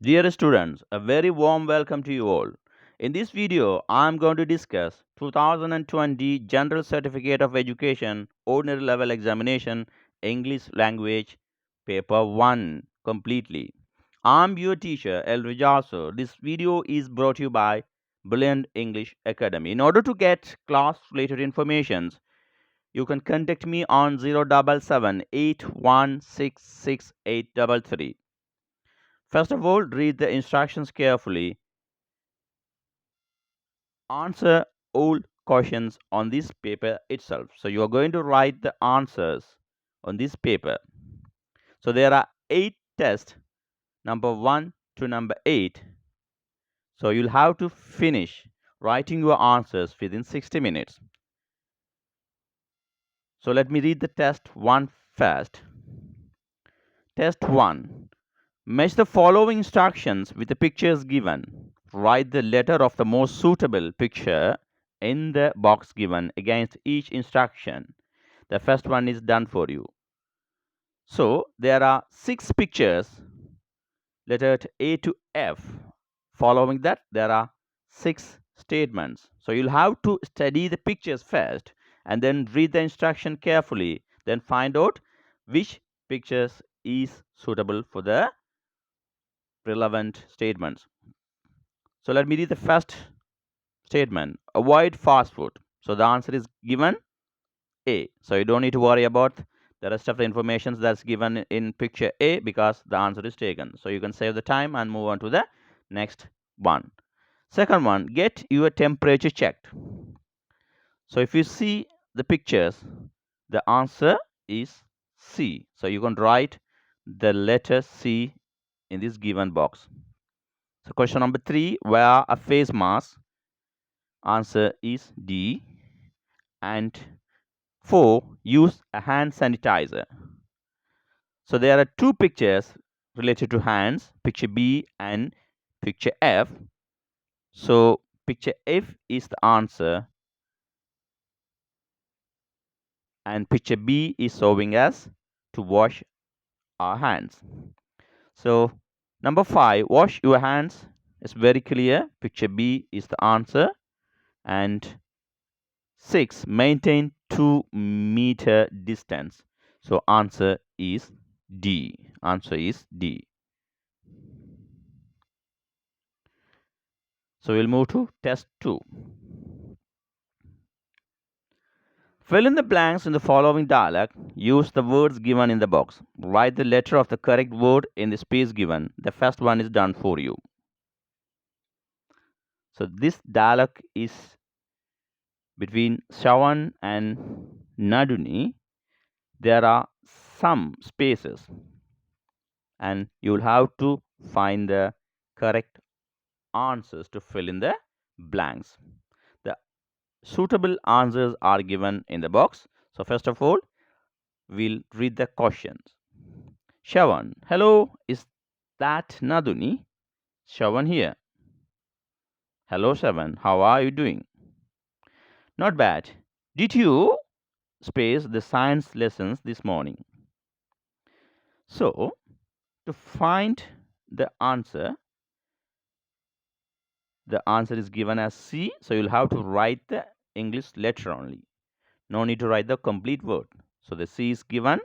Dear students, a very warm welcome to you all. In this video, I am going to discuss 2020 General Certificate of Education Ordinary Level Examination English Language Paper 1 completely. I am your teacher El Rijaso. This video is brought to you by Brilliant English Academy. In order to get class related information, you can contact me on 077 8166 First of all, read the instructions carefully. Answer all questions on this paper itself. So you are going to write the answers on this paper. So there are 8 tests, number 1 to number 8. So you'll have to finish writing your answers within 60 minutes. So let me read the test 1 first. Test 1. Match the following instructions with the pictures given. Write the letter of the most suitable picture in the box given against each instruction. The first one is done for you. So there are 6 pictures, lettered A to F. Following that, there are 6 statements. So you'll have to study the pictures first and then read the instruction carefully. Then find out which pictures is suitable for the relevant statements. So let me read the first statement. Avoid fast food. So the answer is given A. So you don't need to worry about the rest of the information that's given in picture A because the answer is taken. So you can save the time and move on to the next one. Second one, get your temperature checked. So if you see the pictures, the answer is C. So you can write the letter C in this given box. So question number 3, wear a face mask. Answer is D. And 4, use a hand sanitizer. So there are 2 pictures related to hands, picture B and picture F. So picture F is the answer and picture B is showing us to wash our hands. So number 5, wash your hands is very clear. Picture B is the answer. And 6, maintain 2-meter distance. So answer is D. Answer is D. So we'll move to test 2. Fill in the blanks in the following dialogue. Use the words given in the box. Write the letter of the correct word in the space given. The first one is done for you. So this dialogue is between Shawan and Naduni. There are some spaces and you'll have to find the correct answers to fill in the blanks. The suitable answers are given in the box. So first of all, we'll read the questions. Shawan, hello, is that Naduni? Shawan here. Hello, Shawan, how are you doing? Not bad. Did you space the science lessons this morning? So, to find the answer is given as C. So, you'll have to write the English letter only. No need to write the complete word. So, the C is given.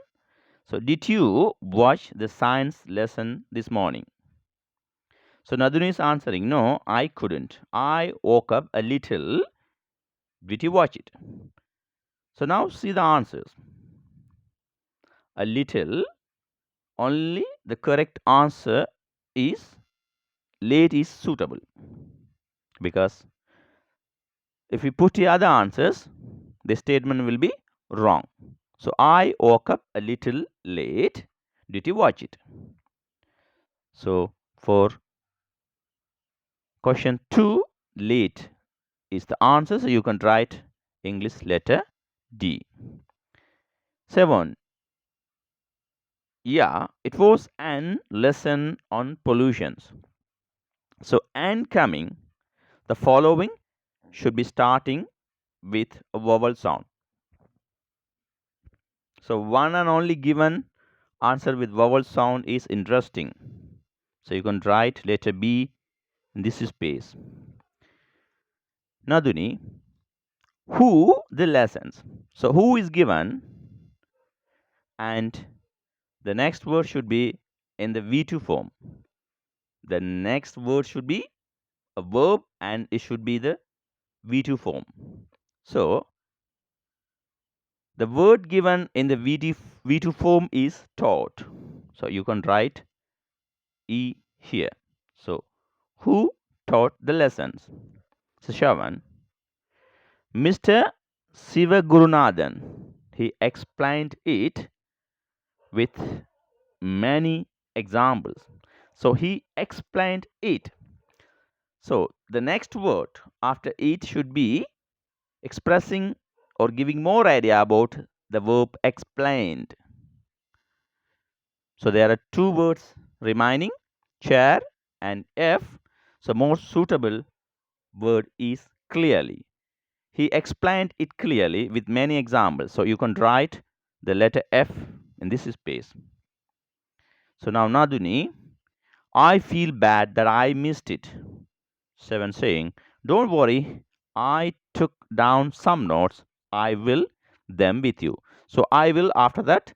So, did you watch the science lesson this morning? So, Naduni is answering, no, I couldn't. I woke up a little. Did you watch it? So, now see the answers. A little. Only the correct answer is late is suitable. Because if we put the other answers, the statement will be wrong. So, I woke up a little late. Did you watch it? So, for question 2, late is the answer. So, you can write English letter D. 7. Yeah, it was an lesson on pollutions. So, and coming, the following should be starting with a vowel sound. So, one and only given answer with vowel sound is interesting. So you can write letter B in this space. Naduni, who the lessons. So who is given, and the next word should be in the V2 form. The next word should be a verb and it should be the V2 form. So the word given in the V2 form is taught. So you can write E here. So who taught the lessons? So Shavan, Mr. Sivagurunathan, he explained it with many examples. So he explained it. So the next word after it should be expressing or giving more idea about the verb explained. So there are two words remaining, chair and F. So more suitable word is clearly. He explained it clearly with many examples. So you can write the letter F in this space. So now Naduni, I feel bad that I missed it. Seven saying, don't worry, I took down some notes. I will them with you. So I will, after that,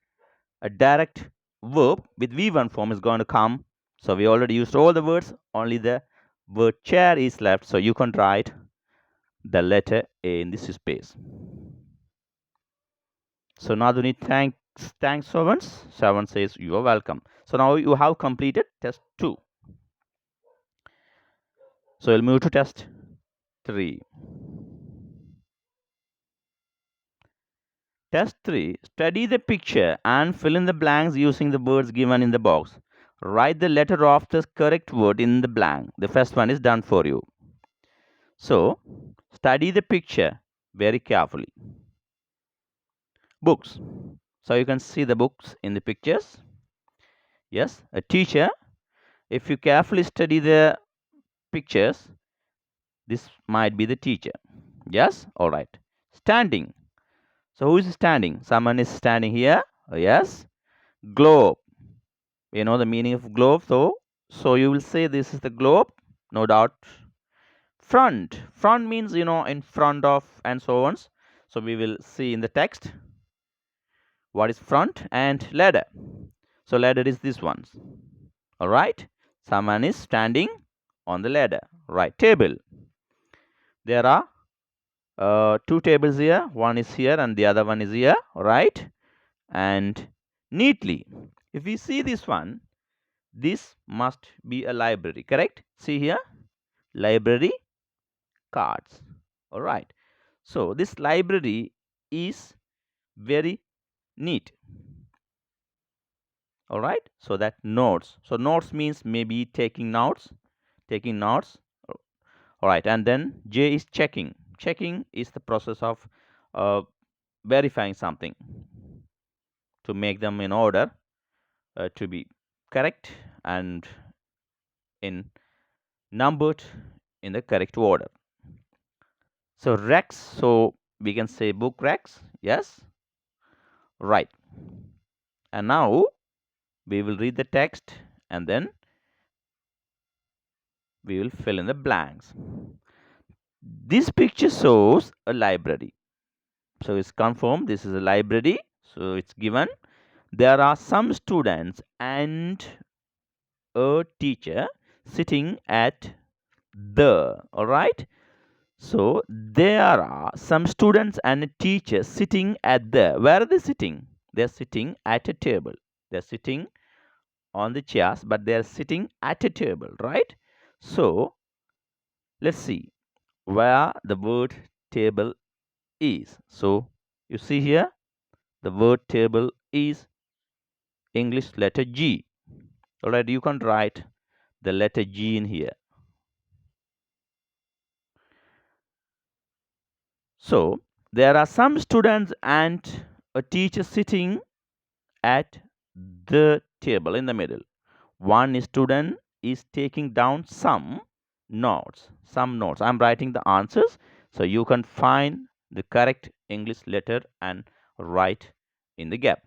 a direct verb with V1 form is going to come. So we already used all the words, only the word chair is left. So you can write the letter A in this space. So Naduni, thanks Seven. Seven says you are welcome. So now you have completed test 2. So we'll move to test 3. Test 3. Study the picture and fill in the blanks using the words given in the box. Write the letter of the correct word in the blank. The first one is done for you. So, study the picture very carefully. Books. So, you can see the books in the pictures. Yes, a teacher. If you carefully study the pictures, this might be the teacher. Yes, all right. Standing. So, who is standing? Someone is standing here. Yes. Globe. You know the meaning of globe. So you will say this is the globe, no doubt. Front means, in front of and so on. So we will see in the text what is front. And ladder. So ladder is this one. All right, someone is standing on the ladder. Right. Table. There are two tables here. One is here and the other one is here. Right. And neatly, if we see this one, this must be a library, correct? See here, library cards. All right. So this library is very neat. All right. So that notes. So notes means maybe taking notes, taking notes. All right. And then J is checking. Checking is the process of uh, verifying something to make them in order to be correct and in numbered in the correct order. So racks, so we can say book racks. Yes, right. And now we will read the text and then we will fill in the blanks. This picture shows a library. So it's confirmed this is a library. So it's given. There are some students and a teacher sitting at the, all right. So there are some students and a teacher sitting at the, where are they sitting? They're sitting at a table. They're sitting on the chairs, but they're sitting at a table, right? So let's see where the word table is. So you see here, the word table is English letter G. Alright, you can write the letter G in here. So there are some students and a teacher sitting at the table in the middle. One student is taking down some notes. I'm writing the answers, so you can find the correct English letter and write in the gap.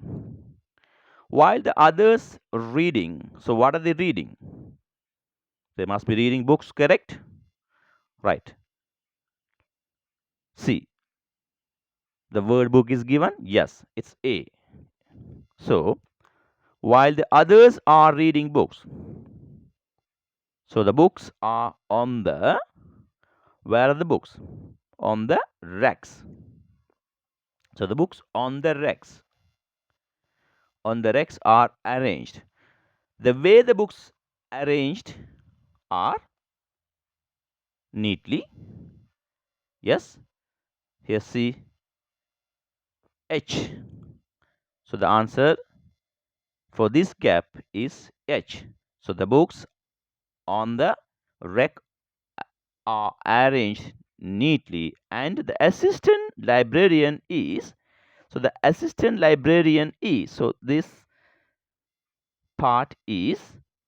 While the others reading, so what are they reading? They must be reading books, correct? Right. C. The word book is given. Yes, it's A. So, while the others are reading books, so the books are on the, where are the books? On the racks. So the books on the racks are arranged. The way the books arranged are neatly. Yes. Here see H. So the answer for this gap is H. So the books on the rack are arranged neatly, and the assistant librarian is, so the assistant librarian is, so this part is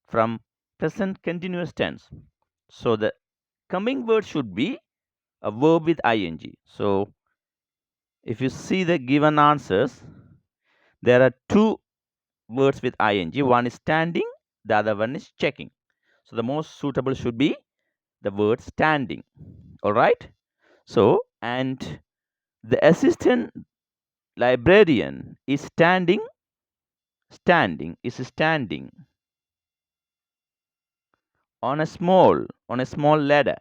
from present continuous tense. So the coming word should be a verb with ing. So if you see the given answers, there are two words with ing. One is standing, the other one is checking. So the most suitable should be the word standing. All right. So, and the assistant librarian is standing on a small ladder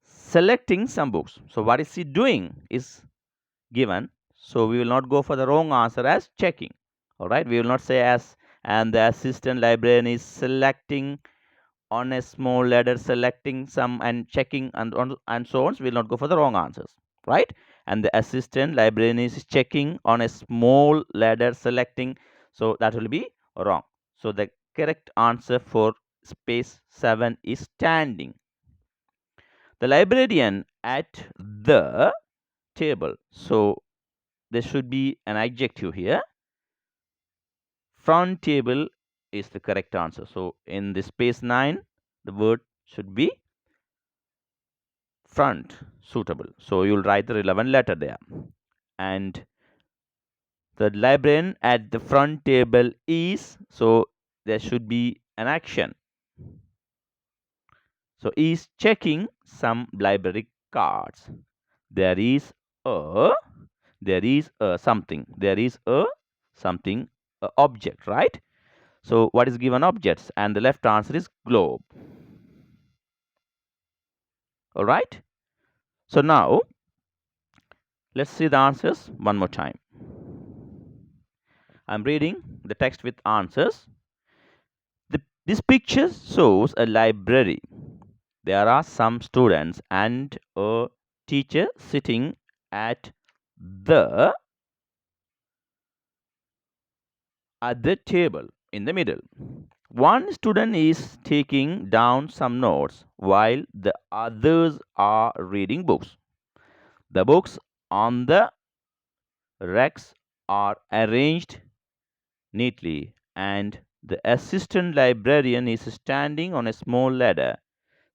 selecting some books. So what is he doing is given. So we will not go for the wrong answer as checking. All right, we will not say as, and the assistant librarian is selecting on a small ladder, selecting some and checking and so on. So we will not go for the wrong answers, right? And the assistant librarian is checking on a small ladder, selecting. So that will be wrong. So the correct answer for space 7 is standing. The librarian at the table. So there should be an adjective here. Front table is the correct answer. So in the space 9, the word should be front, suitable. So you'll write the relevant letter there. And the librarian at the front table is, so there should be an action. So is checking some library cards. There is a something. There is a something, object, right? So what is given objects? And the left answer is globe. All right. So now let's see the answers one more time. I'm reading the text with answers. This picture shows a library. There are some students and a teacher sitting at the table in the middle. One student is taking down some notes while the others are reading books. The books on the racks are arranged neatly, and the assistant librarian is standing on a small ladder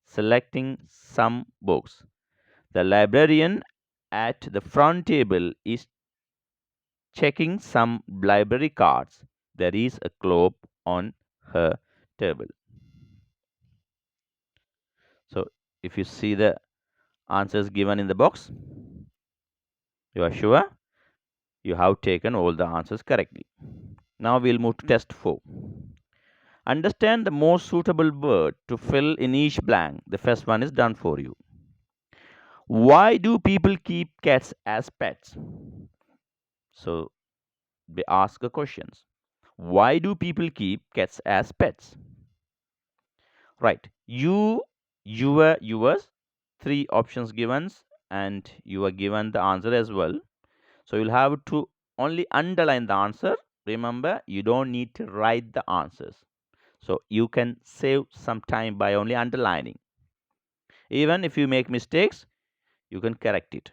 selecting some books. The librarian at the front table is checking some library cards. There is a globe on her table. So, if you see the answers given in the box, you are sure you have taken all the answers correctly. Now we'll move to test 4. Understand the most suitable word to fill in each blank. The first one is done for you. Why do people keep cats as pets? So they ask the questions. Why do people keep cats as pets? Right. Yours, 3 options given, and you are given the answer as well. So you'll have to only underline the answer. Remember, you don't need to write the answers. So you can save some time by only underlining. Even if you make mistakes, you can correct it.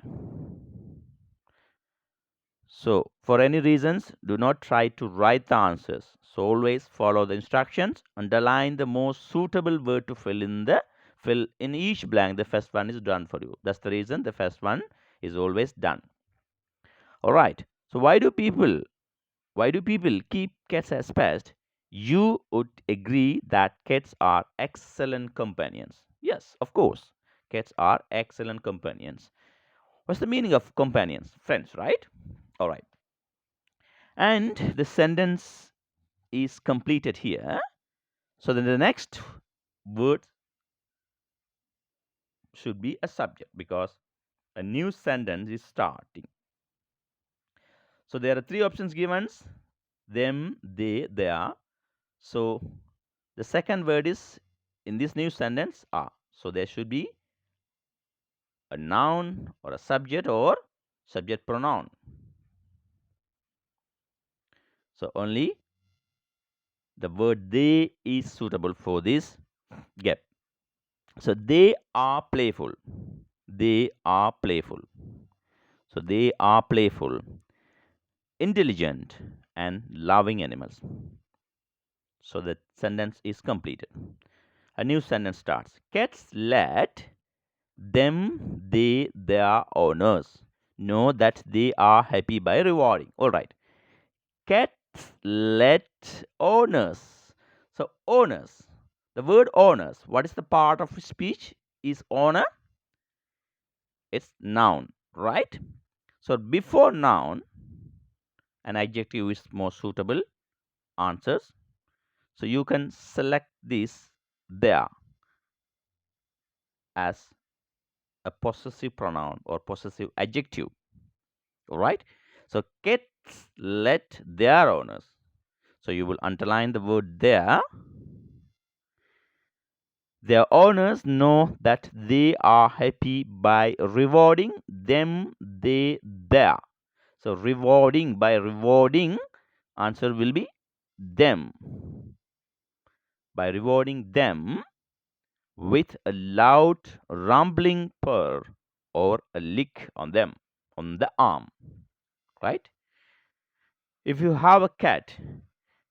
So for any reasons, do not try to write the answers. So always follow the instructions. Underline the most suitable word to fill in each blank. The first one is done for you. That's the reason the first one is always done. All right. So why do people keep cats as pets? You would agree that cats are excellent companions. Yes, of course. Cats are excellent companions. What's the meaning of companions? Friends, right? All right. And the sentence is completed here. So then the next word should be a subject because a new sentence is starting. So there are three options given: them, they, their. So the second word is in this new sentence are. So there should be a noun or a subject or subject pronoun. So only the word they is suitable for this gap. So they are playful. They are playful. So they are playful, intelligent, and loving animals. So the sentence is completed. A new sentence starts. Cats let them, they, their owners know that they are happy by rewarding. All right. Cats let owners. So owners. The word owners. What is the part of speech? Is owner? It's noun, right? So before noun, an adjective is more suitable answers. So you can select this there as a possessive pronoun or possessive adjective. All right. So cats let their owners. So you will underline the word there. Their owners know that they are happy by rewarding them, they, their. So rewarding, by rewarding, answer will be them. By rewarding them with a loud rumbling purr or a lick on them on the arm, right? If you have a cat,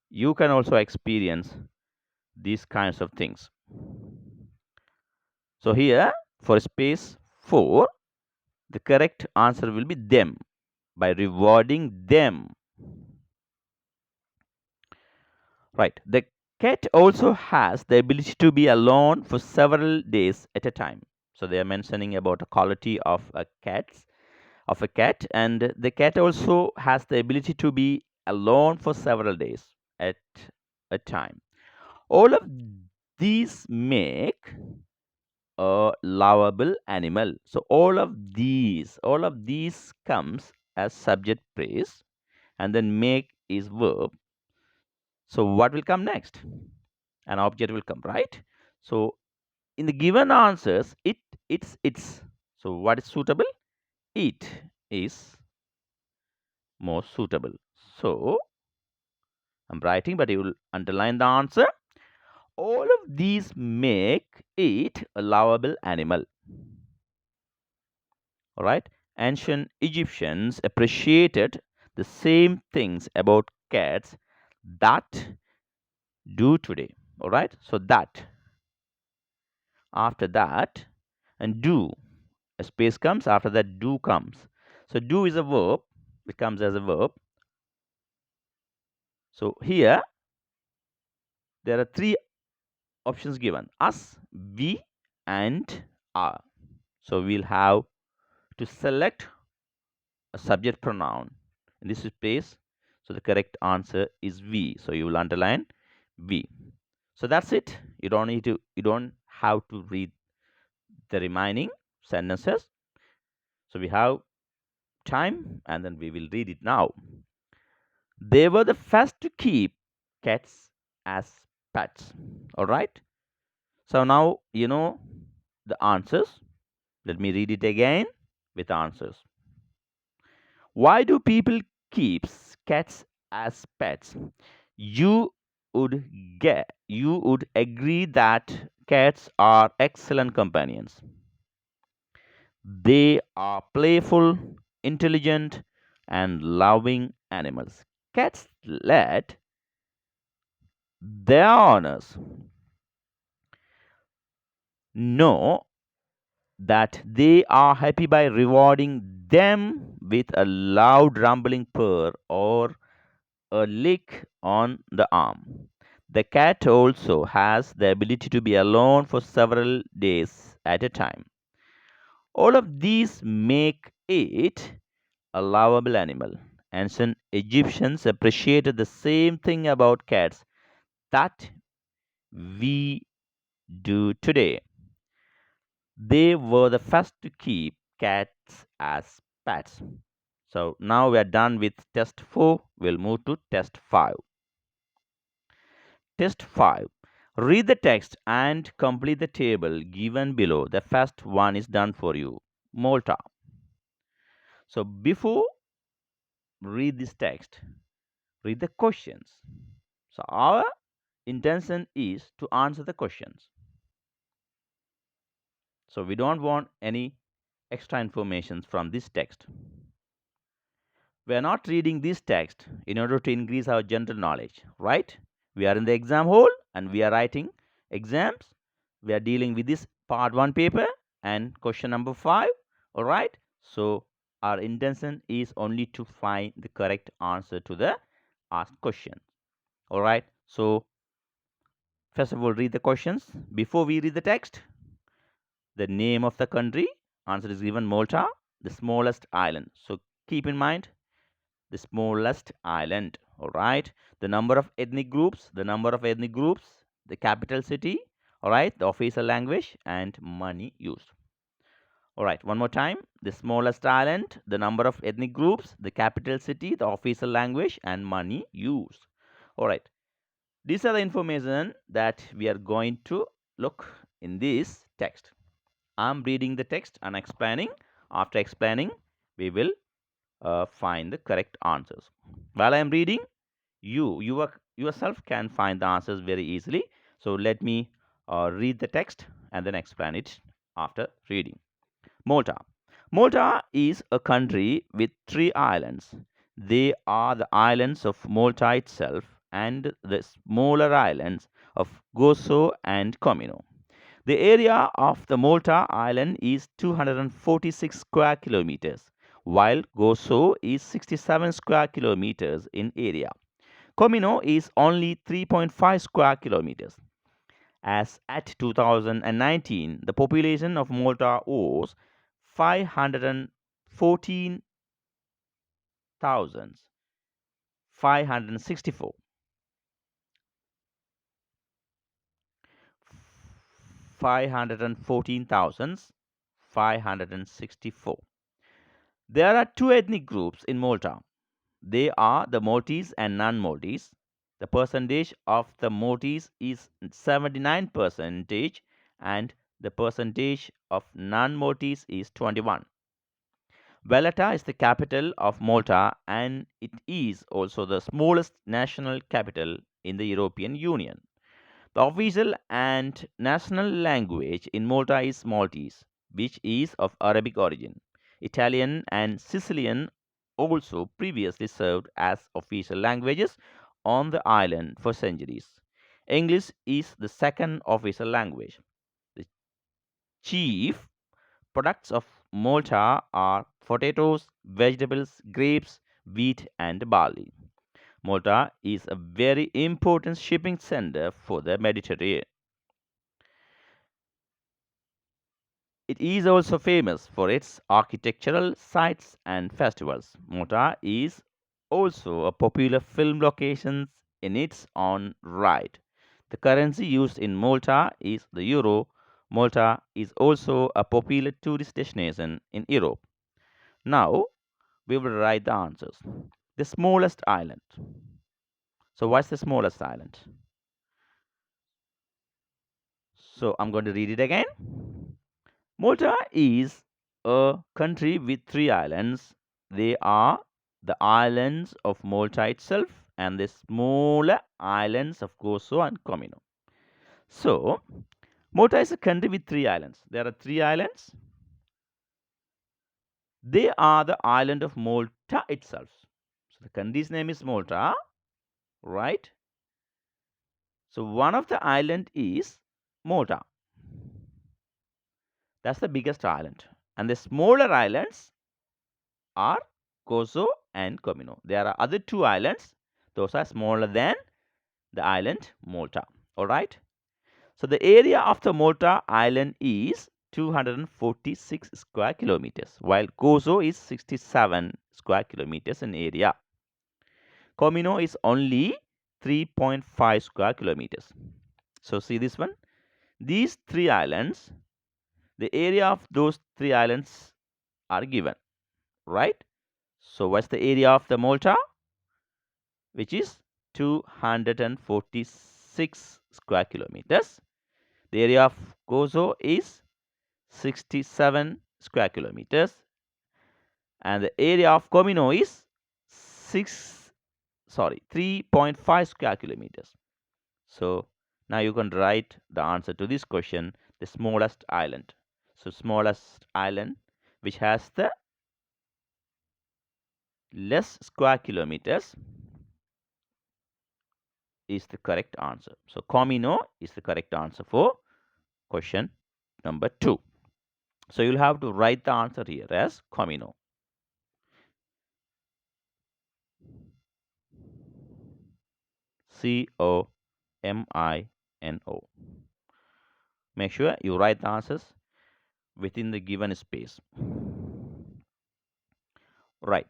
you can also experience these kinds of things. So here for space 4, the correct answer will be them, by rewarding them. Right. The cat also has the ability to be alone for several days at a time. So they are mentioning about a quality of a cat, and the cat also has the ability to be alone for several days at a time. All of these make a lovable animal. So all of these comes as subject phrase, and then make is verb. So what will come next? An object will come, right? So in the given answers, it's. So what is suitable? It is more suitable. So I'm writing, but you will underline the answer. All of these make it a lovable animal. All right. Ancient Egyptians appreciated the same things about cats that do today. All right. So that after that and do, a space comes after that, do comes. So do is a verb. It comes as a verb. So here there are three options given: us, we, and are. So we'll have to select a subject pronoun in this space. So the correct answer is we. So you will underline we. So that's it. You don't have to read the remaining sentences. So we have time and then we will read it now. They were the first to keep cats as pets. All right. So now you know the answers. Let me read it again with answers. Why do people keep cats as pets? You you would agree that cats are excellent companions. They are playful, intelligent, and loving animals. Cats let their owners know that they are happy by rewarding them with a loud rumbling purr or a lick on the arm. The cat also has the ability to be alone for several days at a time. All of these make it a lovable animal. Ancient Egyptians appreciated the same thing about cats that we do today. They were the first to keep cats as pets. So now we are done with test 4. We'll move to test 5. Test 5. Read the text and complete the table given below. The first one is done for you. Malta. So before read this text, read the questions. So our intention is to answer the questions. So we don't want any extra information from this text. We are not reading this text in order to increase our general knowledge, right? We are in the exam hall and we are writing exams. We are dealing with this part 1 paper and question number 5. All right. So our intention is only to find the correct answer to the asked question. All right. So first of all, read the questions. Before we read the text, the name of the country, answer is given Malta, the smallest island. So keep in mind the smallest island. All right. The number of ethnic groups, the capital city, all right, the official language, and money used. All right, one more time. The smallest island, the number of ethnic groups, the capital city, the official language, and money used. All right. These are the information that we are going to look in this text. I'm reading the text and explaining. After explaining, we will find the correct answers. While I am reading, you yourself can find the answers very easily. So let me read the text and then explain it after reading. Malta. Malta is a country with 3 islands. They are the islands of Malta itself and the smaller islands of Gozo and Comino. The area of the Malta island is 246 square kilometers, while Gozo is 67 square kilometers in area. Comino is only 3.5 square kilometers. As at 2019, the population of Malta was 514,564. 514,564. There are two ethnic groups in Malta. They are the Maltese and non-Maltese. The percentage of the Maltese is 79 percentage and the percentage of non-Maltese is 21. Valletta is the capital of Malta and it is also the smallest national capital in the European Union. The official and national language in Malta is Maltese, which is of Arabic origin. Italian and Sicilian also previously served as official languages on the island for centuries. English is the second official language. The chief products of Malta are potatoes, vegetables, grapes, wheat, and barley. Malta is a very important shipping center for the Mediterranean. It is also famous for its architectural sites and festivals. Malta is also a popular film location in its own right. The currency used in Malta is the euro. Malta is also a popular tourist destination in Europe. Now we will write the answers. The smallest island. So what's the smallest island? So I'm going to read it again. Malta is a country with 3 islands. They are the islands of Malta itself and the smaller islands of Gozo and Comino. So, Malta is a country with 3 islands. There are 3 islands. They are the island of Malta itself. So, the country's name is Malta, right? So, one of the island is Malta. That's the biggest island. And the smaller islands are Gozo and Comino. There are other 2 islands. Those are smaller than the island Malta. All right. So the area of the Malta island is 246 square kilometers, while Gozo is 67 square kilometers in area. Comino is only 3.5 square kilometers. So see this one. These three islands, the area of those three islands are given, right? So what's the area of the Malta? Which is 246 square kilometers. The area of Gozo is 67 square kilometers, and the area of Comino is 3.5 square kilometers. So now you can write the answer to this question, the smallest island. So smallest island which has the less square kilometers is the correct answer. So Comino is the correct answer for question number 2. So you'll have to write the answer here as Comino. Comino. Make sure you write the answers within the given space. Right.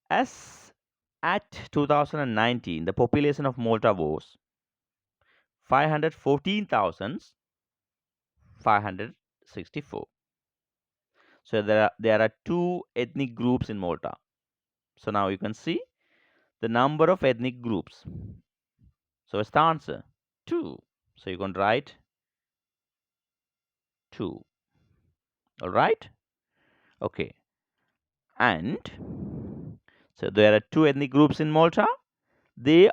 As at 2019, the population of Malta was 514,564. So there are two ethnic groups in Malta. So now you can see the number of ethnic groups. So what's the answer? 2. So you can write 2. All right. Okay. And so there are two ethnic groups in Malta. They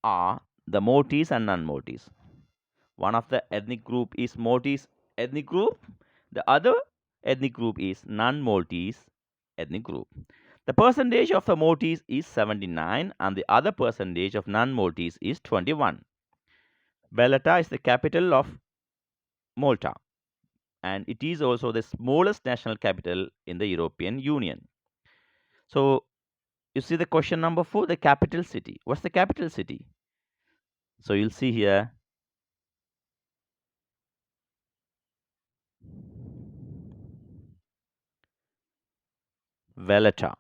are the Maltese and non-Maltese. One of the ethnic group is Maltese ethnic group. The other ethnic group is non-Maltese ethnic group. The percentage of the Maltese is 79 and the other percentage of non-Maltese is 21. Valletta is the capital of Malta and it is also the smallest national capital in the European Union. So you see the question number 4, the capital city. What's the capital city? So you'll see here Valletta.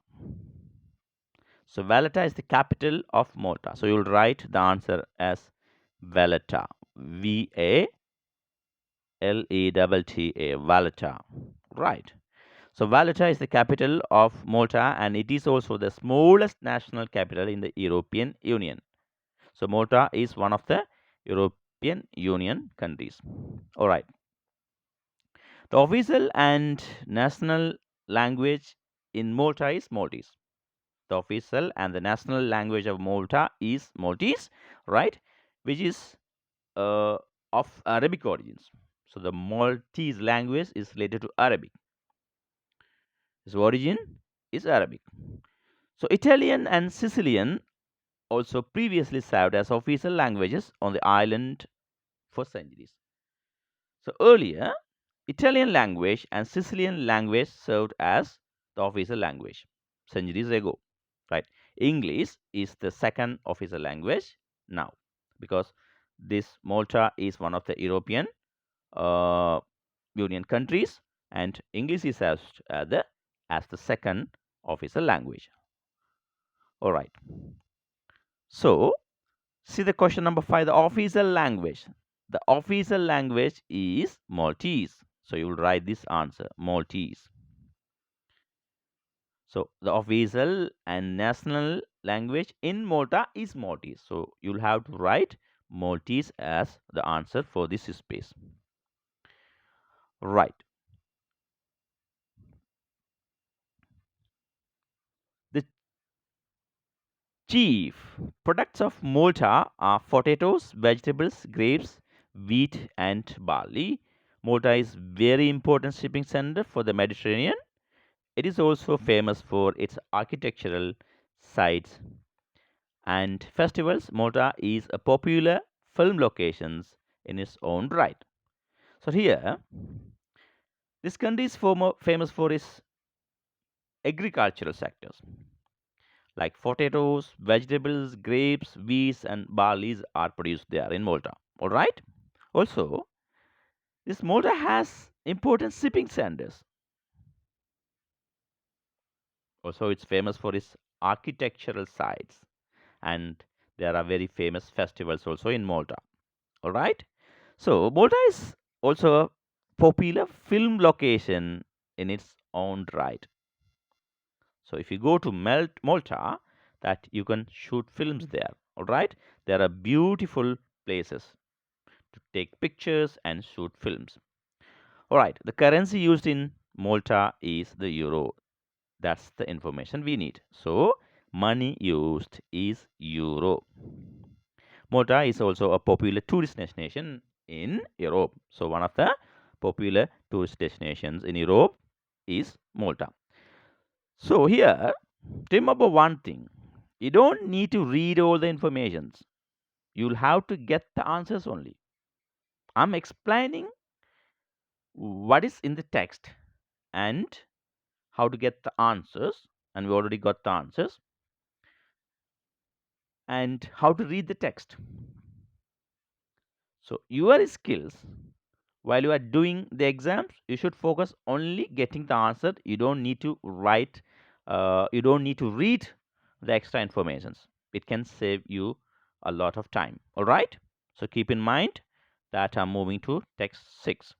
So Valletta is the capital of Malta. So you'll write the answer as Valletta. Valletta. Valletta. Right. So Valletta is the capital of Malta and it is also the smallest national capital in the European Union. So Malta is one of the European Union countries. All right. The official and national language in Malta is Maltese. The official and the national language of Malta is Maltese, right? Which is of Arabic origins. So the Maltese language is related to Arabic. Its origin is Arabic. So Italian and Sicilian also previously served as official languages on the island for centuries. So earlier, Italian language and Sicilian language served as the official language centuries ago, right? English is the second official language now because this Malta is one of the European uh, Union countries and English is as the second official language. All right. So see the question number 5, the official language. The official language is Maltese. So you will write this answer, Maltese. So the official and national language in Malta is Maltese. So you'll have to write Maltese as the answer for this space. Right. The chief products of Malta are potatoes, vegetables, grapes, wheat, and barley. Malta is very important shipping center for the Mediterranean. It is also famous for its architectural sites and festivals. Malta is a popular film locations in its own right. So here, this country is famous for its agricultural sectors. like potatoes, vegetables, grapes, wheats, and barleys are produced there in Malta. All right. Also, this Malta has important shipping centers. Also, it's famous for its architectural sites, and there are very famous festivals also in Malta. All right. So, Malta is also a popular film location in its own right. So, if you go to Malta, that you can shoot films there. All right. There are beautiful places to take pictures and shoot films. All right. The currency used in Malta is the euro. That's the information we need. So, money used is euro. Malta is also a popular tourist destination in Europe. So, one of the popular tourist destinations in Europe is Malta. So, here, remember one thing, you don't need to read all the informations, you'll have to get the answers only. I'm explaining what is in the text and how to get the answers, and we already got the answers, and how to read the text. So, your skills while you are doing the exams, you should focus only getting the answer. You don't need to write, you don't need to read the extra informations. It can save you a lot of time. All right. So, keep in mind that I'm moving to text 6.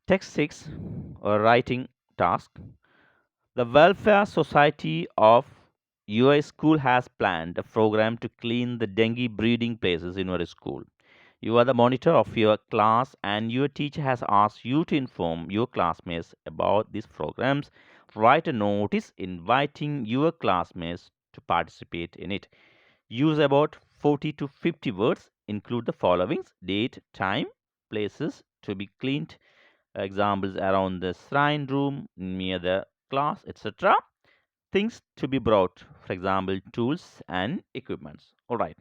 Text 6, a writing task. The Welfare Society of your school has planned a program to clean the dengue breeding places in your school. You are the monitor of your class, and your teacher has asked you to inform your classmates about these programs. Write a notice inviting your classmates to participate in it. Use about 40 to 50 words. Include the following: date, time, places to be cleaned, examples around the shrine room, near the class, etc. Things to be brought, for example, tools and equipments. All right.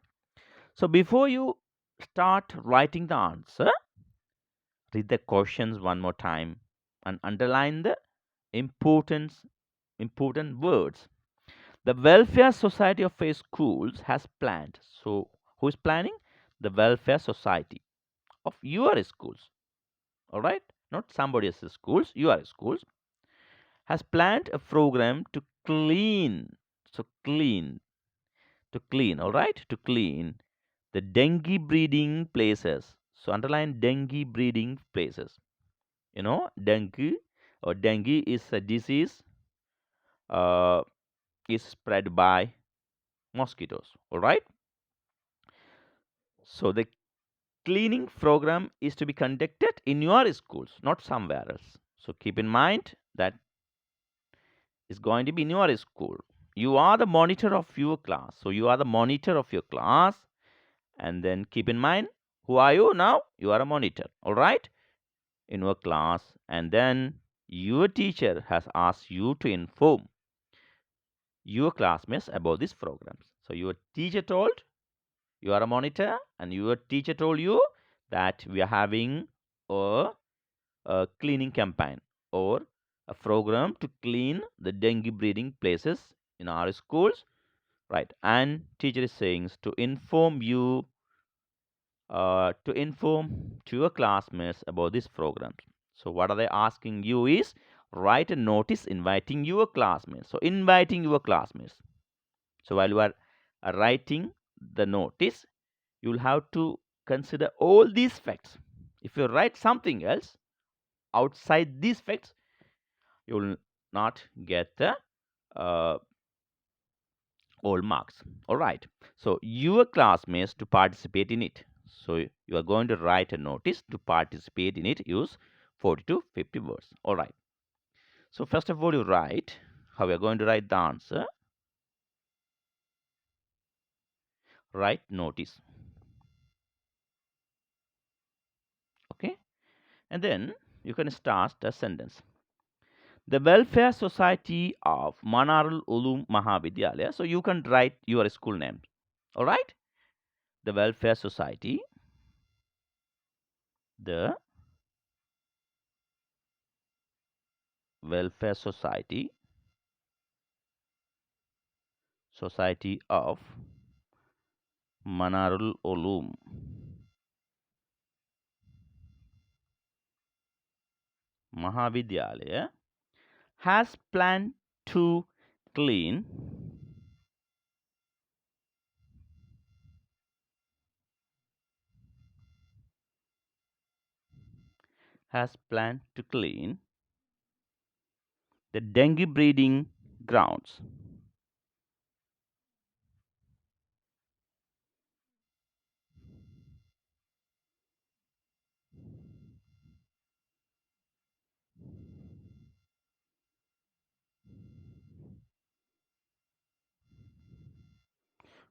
So before you start writing the answer, read the questions one more time and underline the importance important words. The Welfare Society of Faith Schools has planned. So who is planning? The Welfare Society of your schools. All right, not somebody else's schools. Your schools has planned a program to clean. So clean. All right, to clean the dengue breeding places. So underline dengue breeding places. Dengue or dengue is a disease, uh, is spread by mosquitoes. All right. So the cleaning program is to be conducted in your schools, not somewhere else. So keep in mind that it's going to be in your school. You are the monitor of your class. So you are the monitor of your class. And then keep in mind, who are you now? You are a monitor. All right. In your class. And then your teacher has asked you to inform your classmates about these programs. So your teacher told, you are a monitor, and your teacher told you that we are having a, a cleaning campaign or a program to clean the dengue breeding places in our schools, right? And teacher is saying to inform to your classmates about this program. So what are they asking you is write a notice inviting your classmates. So inviting your classmates. So while you are writing the notice, you will have to consider all these facts. If you write something else outside these facts, you will not get the uh, all marks. All right. So your classmates to participate in it. So you are going to write a notice to participate in it. Use 40 to 50 words. All right. So first of all, you write how we are going to write the answer. Write notice. Okay. And then you can start a sentence. The Welfare Society of Manarul Ulum Mahavidyalaya. So you can write your school name. All right. The Welfare Society. The Welfare Society, Society of Manarul Ulum Mahavidyalaya has planned to clean has planned to clean the dengue breeding grounds.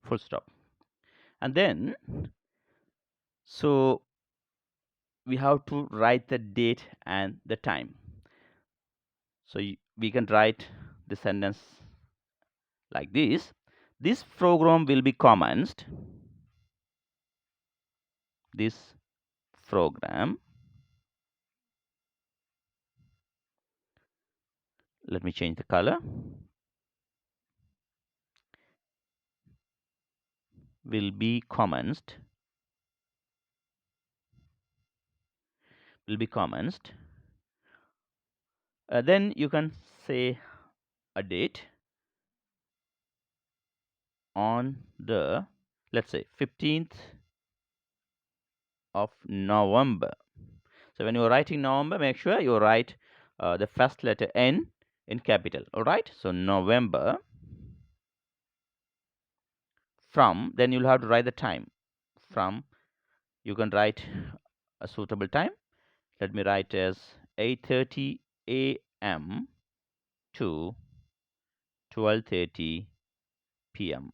Full stop. And then, so we have to write the date and the time. So we can write the sentence like this. This program will be commenced. This program, let me change the color, will be commenced. Will be commenced. Then you can say a date on the, let's say, 15th of November. So when you're writing November, make sure you write the first letter N in capital. All right. So November from, then you'll have to write the time. From, you can write a suitable time. Let me write as 8:30 a.m. to 12:30 p.m.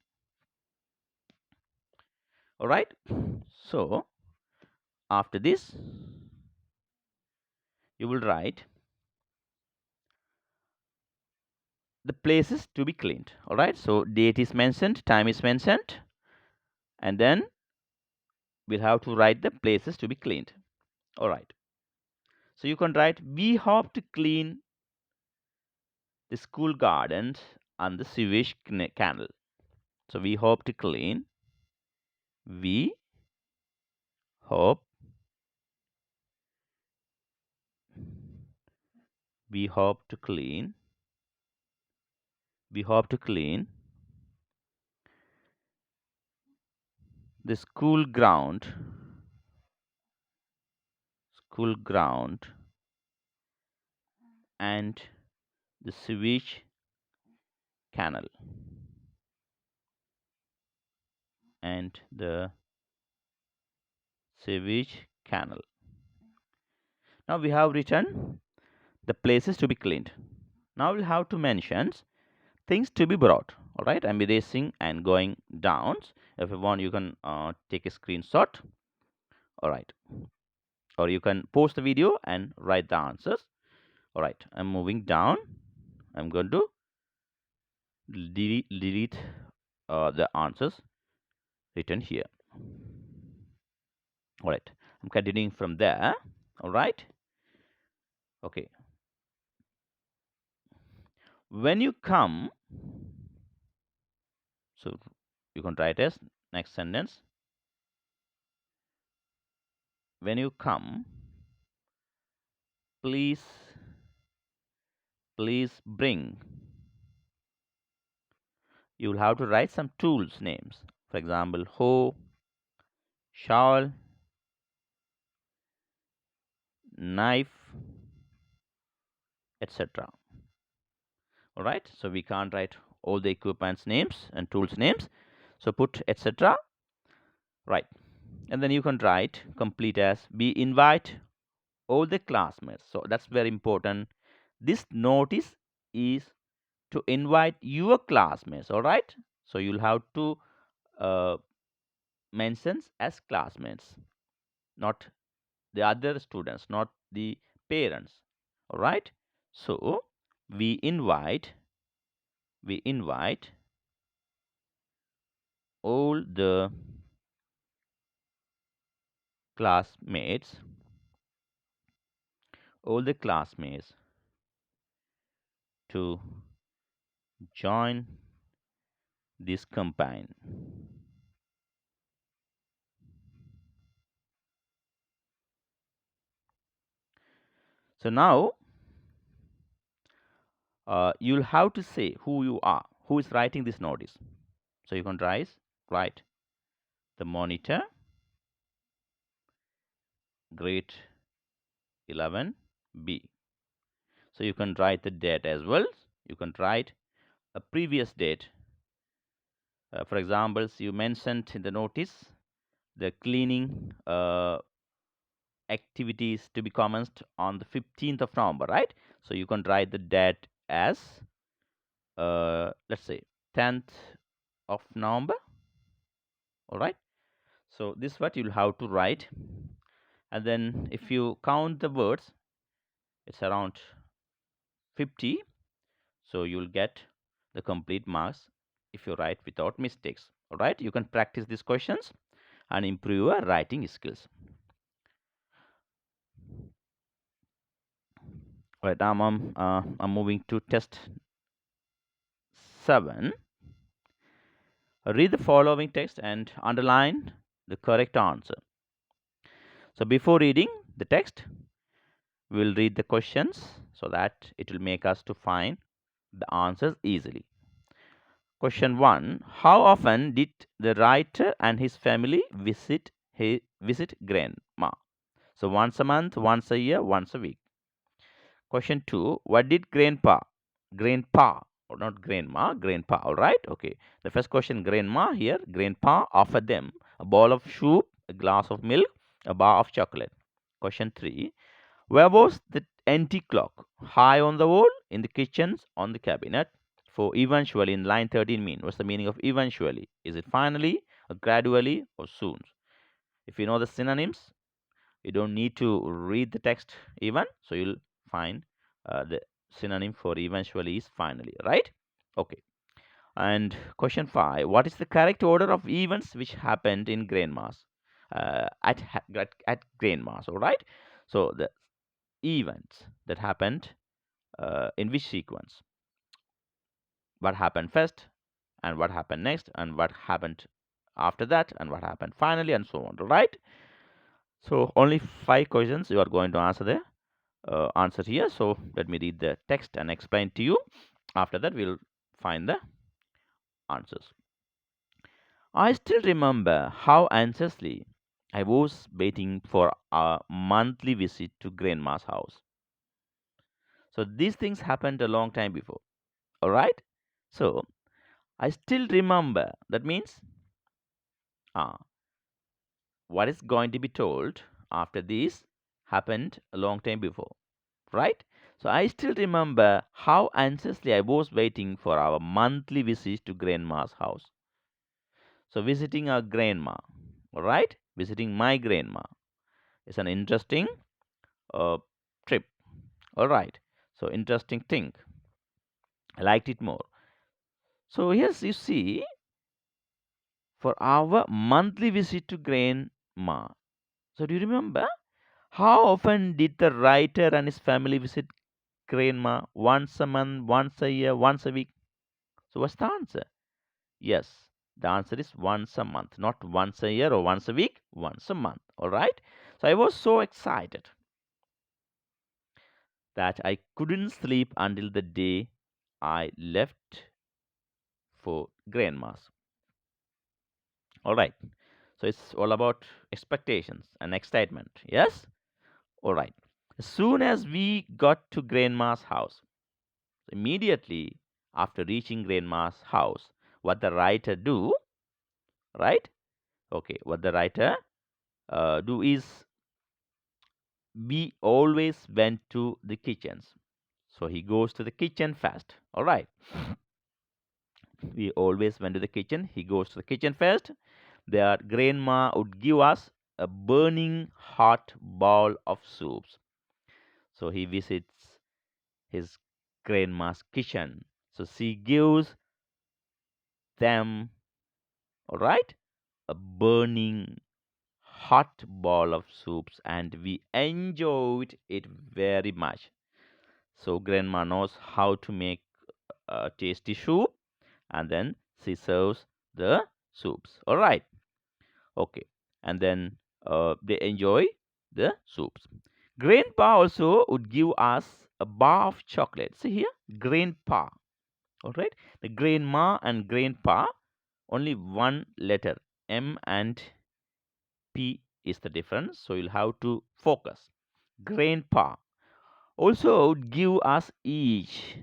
All right. So after this, you will write the places to be cleaned. All right. So date is mentioned, time is mentioned, and then we'll have to write the places to be cleaned. All right. So you can write, we hope to clean the school gardens and the sewage canal. So we hope to clean. We hope. We hope to clean. We hope to clean the school ground. School ground and the sewage canal and the sewage canal. Now we have written the places to be cleaned. Now we'll have to mention things to be brought. All right, I'm erasing and going down. If you want, you can take a screenshot. All right, or you can pause the video and write the answers. All right, I'm moving down. I'm going to delete the answers written here. All right, I'm continuing from there. All right, okay. When you come, so you can write as next sentence. When you come, please bring. You will have to write some tools names. For example, hoe, shawl, knife, etc. All right, so we can't write all the equipments names and tools names, so put etc. Right, and then you can write complete as, we invite all the classmates. So that's very important. This notice is to invite your classmates. All right, so you'll have to uh, mentions as classmates, not the other students, not the parents. All right, so we invite all the classmates all the classmates to join this campaign. So now you'll have to say who you are, who is writing this notice. So you can write the monitor, grade 11B. So you can write the date as well. You can write a previous date. For example, you mentioned in the notice the cleaning activities to be commenced on the 15th of November, right? So you can write the date as, let's say, 10th of November, all right? So this is what you'll have to write. And then if you count the words, it's around 50. So you'll get the complete marks if you write without mistakes, all right? You can practice these questions and improve your writing skills. All right, now I'm moving to test 7. Read the following text and underline the correct answer. So before reading the text, we'll read the questions so that it will make us to find the answers easily. Question 1. How often did the writer and his family visit grandma? So once a month, once a year, once a week. Question 2. What did grandpa, or not grandma, grandpa, all right? Okay. The first question, grandma here, grandpa offered them a bowl of soup, a glass of milk, a bar of chocolate. Question 3. Where was the antique clock? High on the wall, in the kitchens, on the cabinet. For eventually in line 13 mean. What's the meaning of eventually? Is it finally, or gradually, or soon? If you know the synonyms, you don't need to read the text even, so you'll find the synonym for eventually is finally, right? Okay. And question 5, what is the correct order of events which happened in grandma's at grandma's, all right? So the events that happened in which sequence, what happened first and what happened next and what happened after that and what happened finally and so on, right? So only 5 questions you are going to answer there, answer here. So let me read the text and explain to you. After that, we'll find the answers. I still remember how anxiously I was waiting for a monthly visit to grandma's house. So these things happened a long time before. All right. So I still remember. That means uh, what is going to be told after this happened a long time before, right? So I still remember how anxiously I was waiting for our monthly visit to grandma's house. So visiting our grandma, all right? Visiting my grandma is an interesting uh, trip, all right? So interesting thing. I liked it more. So here's you see for our monthly visit to grandma. So do you remember how often did the writer and his family visit grandma? Once a month, once a year, once a week. So what's the answer? Yes, the answer is once a month, not once a year or once a week, once a month. All right. So I was so excited that I couldn't sleep until the day I left for grandma's. All right. So it's all about expectations and excitement. Yes. All right. As soon as we got to grandma's house, immediately after reaching grandma's house, what the writer do, right? Okay, what the writer do is we always went to the kitchens. So he goes to the kitchen first. All right. We always went to the kitchen. He goes to the kitchen first. Their grandma would give us a burning hot bowl of soups. So he visits his grandma's kitchen. So she gives them, all right, a burning hot bowl of soups, and we enjoyed it very much. So grandma knows how to make tasty soup, and then she serves the soups. All right. Okay. And then they enjoy the soups. Grandpa also would give us a bar of chocolate. See here, grandpa. All right. The grandma and grandpa, only one letter, M and P is the difference. So you'll have to focus. Grandpa also would give us each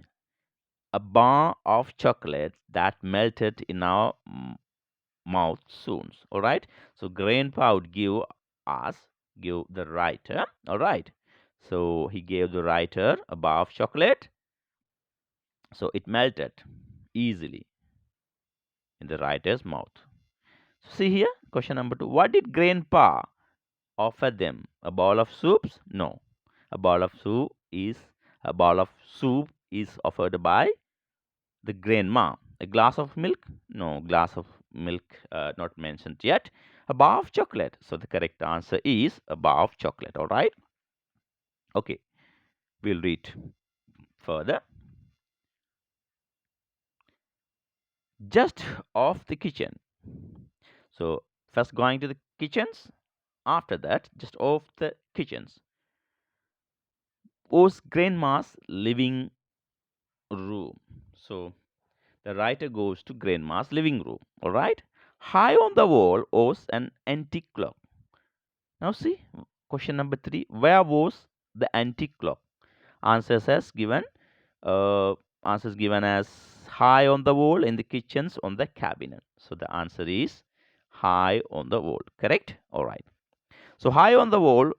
a bar of chocolate that melted in our mouth soon. All right. So grandpa would give the writer. All right. So he gave the writer a bar of chocolate. So it melted easily in the writer's mouth. So see here, question number 2. What did grandpa offer them? A bowl of soups? No. A bowl of soup is a bowl of soup is offered by the grandma. A glass of milk? No, glass of milk not mentioned yet. A bar of chocolate. So the correct answer is a bar of chocolate. All right. Okay, we'll read further. Just off the kitchen. So first going to the kitchens. After that, just off the kitchens was grandma's living room. So the writer goes to grandma's living room. All right. High on the wall was an antique clock. Now see, question number 3. Where was the antique clock? Answers as given. Uh, Answers given as high on the wall, in the kitchens, on the cabinet. So the answer is high on the wall. Correct? All right. So high on the wall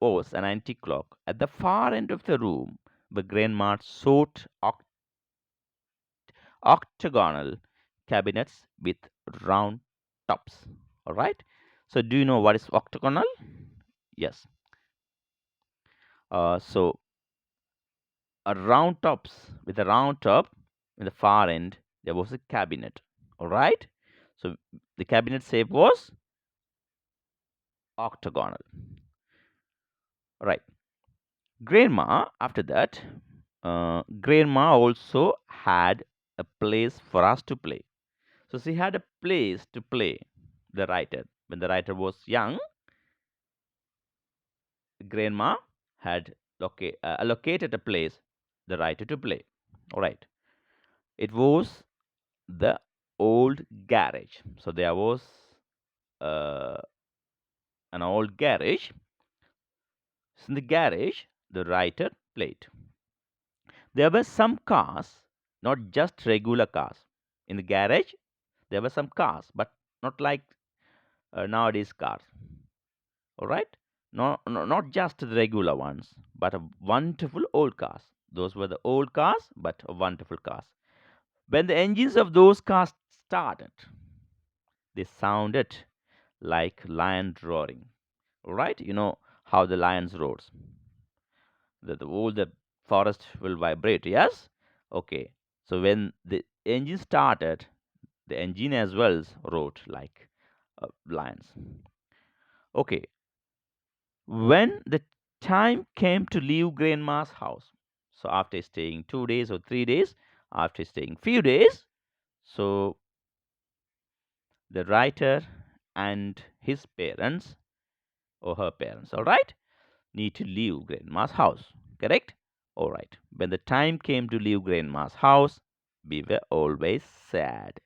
was an antique clock. At the far end of the room, the grandma sought octagonal cabinets with round tops. All right. So do you know what is octagonal? Yes. So a round tops, with a round top in the far end, there was a cabinet. All right. So the cabinet shape was octagonal. All right. Grandma, after that, grandma also had a place for us to play. So she had a place to play. The writer, when the writer was young, grandma had allocated a place the writer to play. All right. It was the old garage. So there was uh, an old garage. In the garage, the writer played. There were some cars, not just regular cars. In the garage, there were some cars, but not like nowadays cars. All right, not just the regular ones, but a wonderful old cars. Those were the old cars, but wonderful cars. When the engines of those cars started, they sounded like lion roaring. All right, you know how the lions roars. All the forest will vibrate. Yes. Okay. So when the engine started, the engine as well roared like lions. Okay. When the time came to leave grandma's house, so after staying 2 days or 3 days, after staying few days, so the writer and his parents or her parents, all right, need to leave grandma's house. Correct? All right. When the time came to leave grandma's house, we were always sad.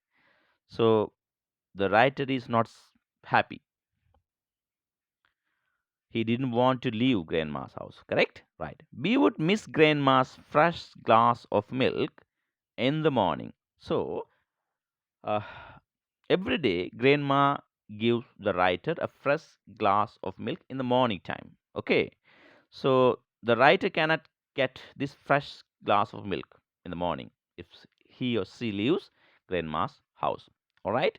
So the writer is not happy. He didn't want to leave grandma's house. Correct? Right. We would miss grandma's fresh glass of milk in the morning. So uh, every day, grandma gives the writer a fresh glass of milk in the morning time. Okay. So the writer cannot get this fresh glass of milk in the morning if he or she leaves grandma's house. All right.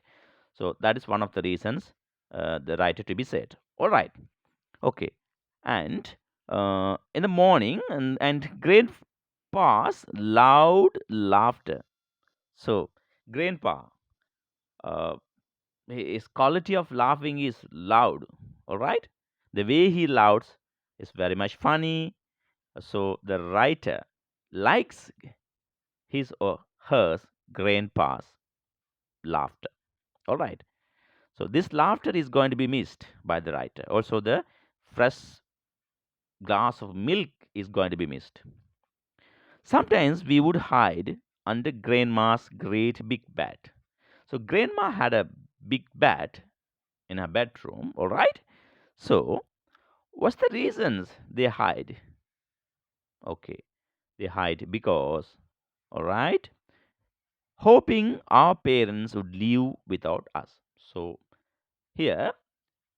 So that is one of the reasons the writer to be sad. All right. Okay. And in the morning, and grandpa's loud laughter. So grandpa, uh, his quality of laughing is loud. All right. The way he laughs is very much funny. So the writer likes his or her grandpa's laughter. All right. So this laughter is going to be missed by the writer. Also, the fresh glass of milk is going to be missed. Sometimes we would hide under grandma's great big bed. So grandma had a big bed in her bedroom, all right? So what's the reasons they hide? Okay, they hide because, all right, hoping our parents would leave without us. So here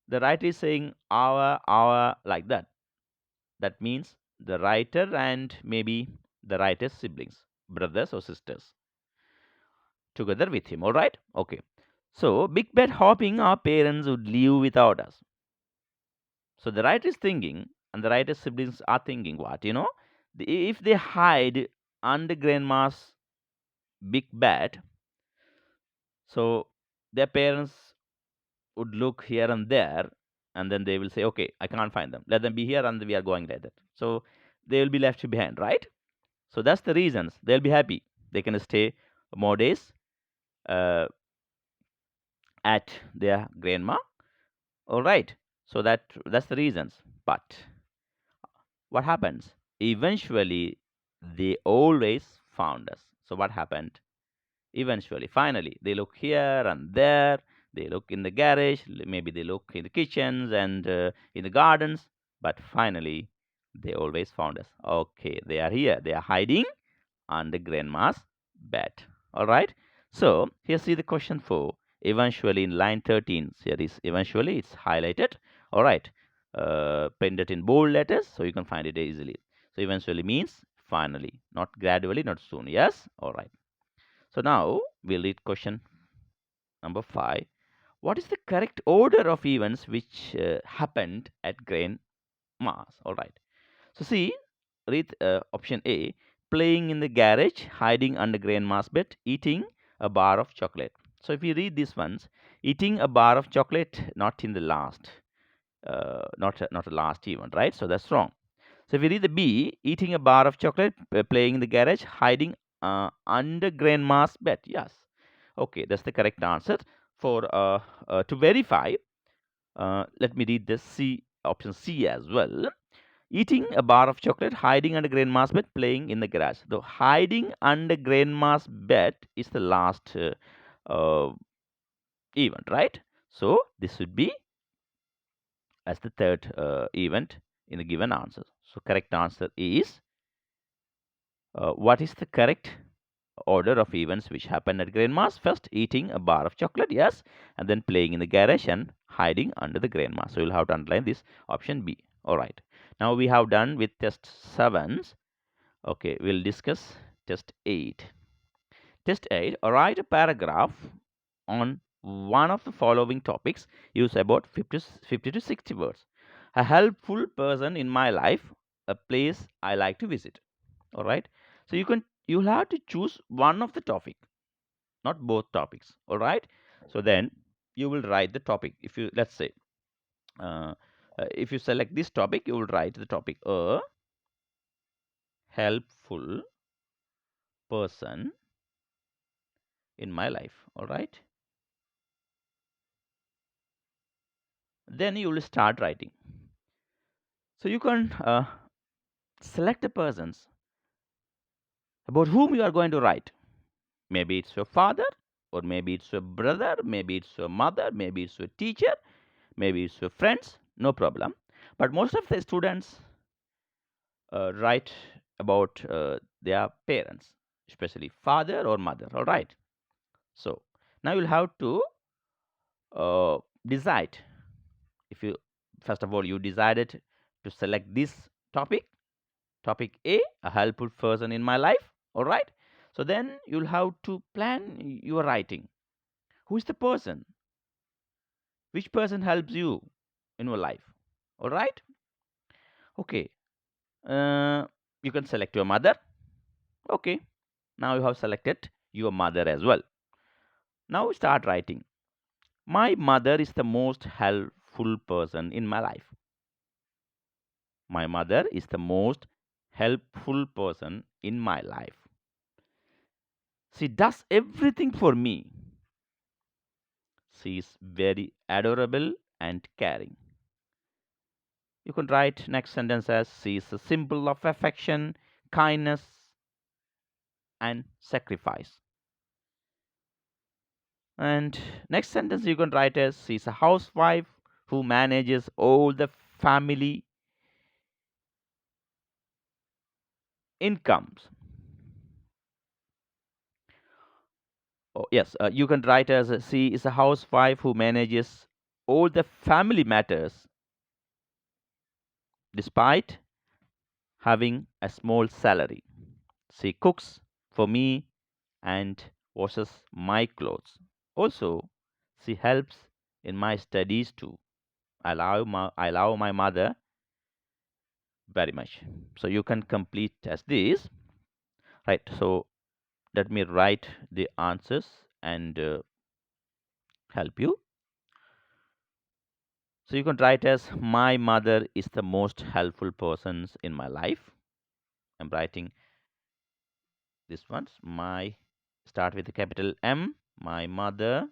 the writer is saying our like that. That means the writer and maybe the writer's siblings, brothers or sisters, together with him. All right? Okay. So, big bet hoping our parents would leave without us. So, the writer is thinking, and the writer's siblings are thinking what? If they hide under grandma's big bed, so their parents would look here and there, and then they will say, okay, I can't find them. Let them be here, and we are going like that. So, they will be left behind, right? So that's the reasons they'll be happy. They can stay more days uh, at their grandma. All right. So that's the reasons. But what happens? Eventually, they always found us. So what happened? Eventually, finally, they look here and there. They look in the garage. Maybe they look in the kitchens and in the gardens. But finally, they always found us. Okay, they are here. They are hiding under grandma's bed. All right. So here see the question 4. Eventually in line 13. Here is eventually it's highlighted. All right. Printed in bold letters so you can find it easily. So eventually means finally, not gradually, not soon. Yes. All right. So now we'll read question number 5. What is the correct order of events which happened at grandma's? All right. So see, read option A, playing in the garage, hiding under grandma's bed, eating a bar of chocolate. So if you read these ones, eating a bar of chocolate, not in the last, not a last event, right? So that's wrong. So if you read the B, eating a bar of chocolate, playing in the garage, hiding under grandma's bed. Yes. Okay, that's the correct answer. For to verify, let me read the C option C as well. Eating a bar of chocolate, hiding under grandma's bed, playing in the garage. The hiding under grandma's bed is the last event, right? So this would be as the third event in the given answer. So correct answer is what is the correct order of events which happened at grandma's? First, eating a bar of chocolate, yes, and then playing in the garage and hiding under the grandma. So you'll have to underline this option B. All right. Now we have done with test 7s. Okay, we'll discuss test 8. Test 8, write a paragraph on one of the following topics. Use about 50 to 60 words. A helpful person in my life, a place I like to visit. All right. So you'll have to choose one of the topic, not both topics. All right. So then you will write the topic. If you let's say uh, if you select this topic, you will write the topic a helpful person in my life. All right. Then you will start writing. So you can select the persons about whom you are going to write. Maybe it's your father, or maybe it's your brother, maybe it's your mother, maybe it's your teacher, maybe it's your friends. No problem. But most of the students write about their parents, especially father or mother. All right. So now you'll have to decide. If you first of all you decided to select this topic, topic a helpful person in my life. All right. So then you'll have to plan your writing. Who is the person? Which person helps you in your life? All right. Okay. Uh, you can select your mother. Okay. Now you have selected your mother as well. Now start writing. My mother is the most helpful person in my life. My mother is the most helpful person in my life. She does everything for me. She is very adorable and caring. You can write next sentence as she is a symbol of affection, kindness, and sacrifice. And next sentence you can write as she is a housewife who manages all the family incomes. Oh, yes, you can write as she is a housewife who manages all the family matters despite having a small salary. She cooks for me and washes my clothes. Also, she helps in my studies too. I love my mother very much. So you can complete as this, right? So let me write the answers and help you. So you can write as my mother is the most helpful person in my life. I'm writing this one. My start with the capital M. My mother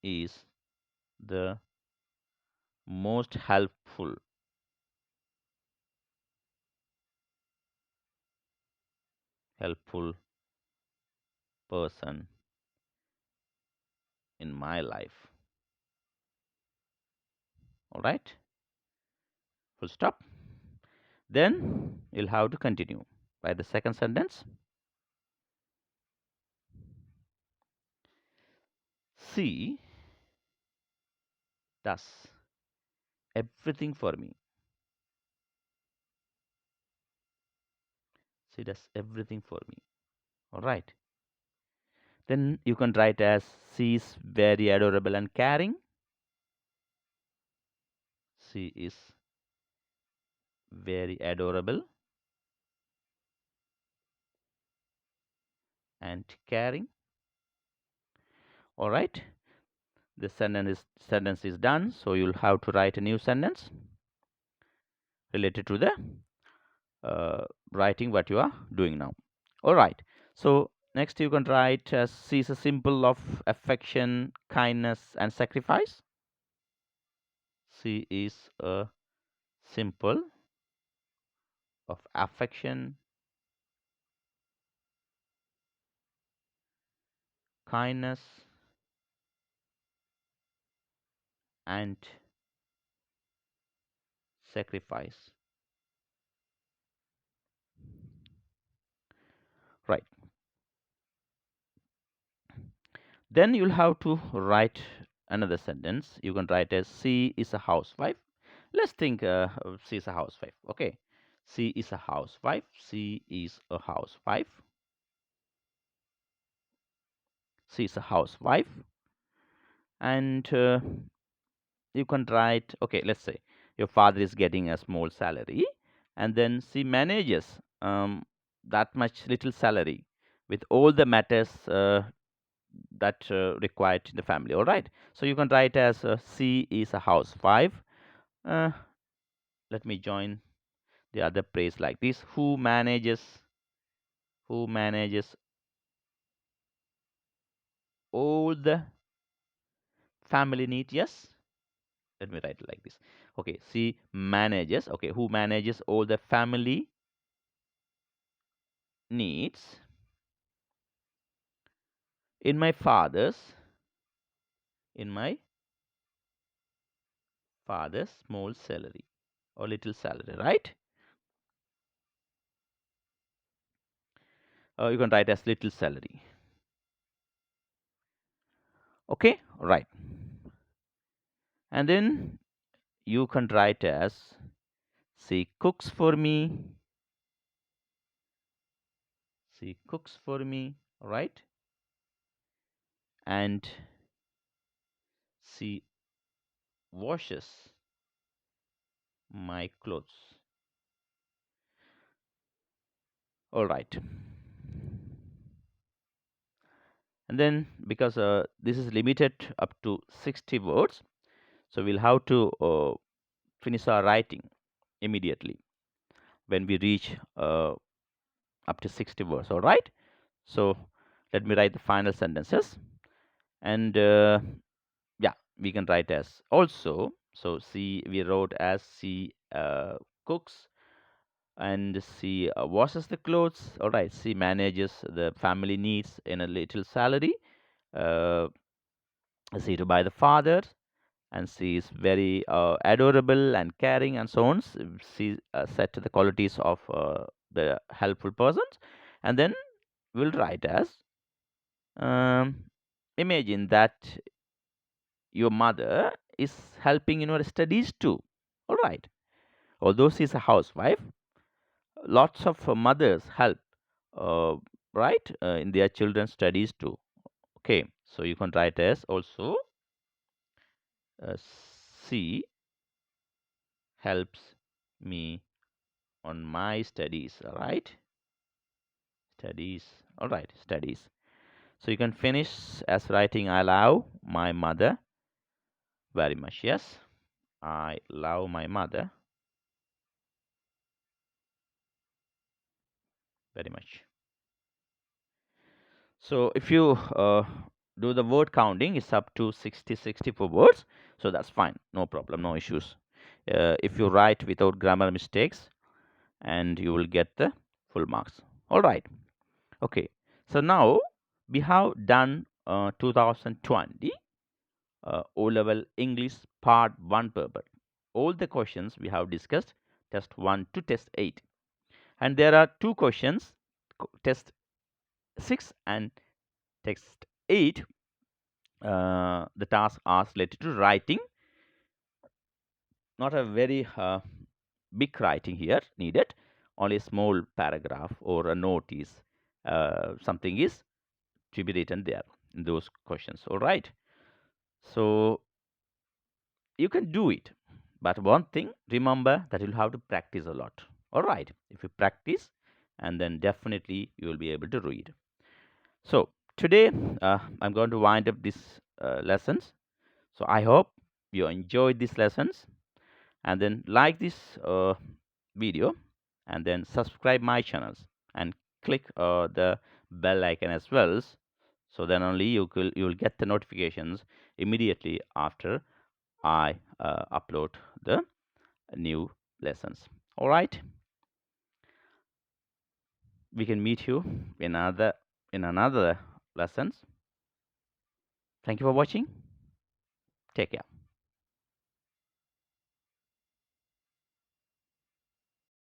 is the most helpful person in my life. All right. Full stop. Then you'll have to continue by the second sentence. She does everything for me. She does everything for me. All right. Then you can write as she is very adorable and caring. She is very adorable and caring. All right. The sentence is done. So you'll have to write a new sentence related to the uh, writing what you are doing now. All right. So next you can write she is a symbol of affection, kindness, and sacrifice. She is a symbol of affection, kindness, and sacrifice. Right. Then you'll have to write another sentence. You can write as she is a housewife. Let's think she is a housewife. Okay. She is a housewife. She is a housewife. She is a housewife. And you can write, okay, let's say your father is getting a small salary and then she manages that much little salary with all the matters that required in the family. All right. So you can write as she is a housewife. Uh, Let me join the other phrase like this: who manages all the family needs. Yes. Let me write it like this. Okay. She manages. Okay. Who manages all the family needs in my father's small salary or little salary, right? You can write as little salary. Okay, right. And then you can write as she cooks for me. She cooks for me, right? And she washes my clothes. All right. And then because this is limited up to 60 words, so we'll have to finish our writing immediately when we reach up to 60 words. All right. So let me write the final sentences. And yeah, we can write as also. So C, we wrote as C cooks, and she washes the clothes. All right, she manages the family needs in a little salary. Uh, she to by the father, and she is very adorable and caring and so on. She set the qualities of the helpful persons, and then we'll write as um, imagine that your mother is helping in your studies too. All right, although she's a housewife, lots of mothers help, uh, right, in their children's studies too. Okay, so you can write as also she helps me on my studies. All right, studies. All right, studies. So you can finish as writing I love my mother very much. Yes, I love my mother very much. So if you do the word counting, it's up to 64 words. So that's fine. No problem, no issues. If you write without grammar mistakes, and you will get the full marks. All right. Okay. So now we have done 2020 O-level English part 1 paper. All the questions we have discussed, test 1 to test 8. And there are two questions, test 6 and test 8. The tasks are related to writing, not a very big writing here needed, only a small paragraph or a note is something is to be written there in those questions. All right, so you can do it, but one thing, remember that you'll have to practice a lot. All right, if you practice, and then definitely you will be able to read. So today I'm going to wind up these lessons. So I hope you enjoyed these lessons, and then like this video, and then subscribe my channels, and click the bell icon as well, so then only you will get the notifications immediately after I upload the new lessons. All right, we can meet you in another lessons. Thank you for watching. Take care.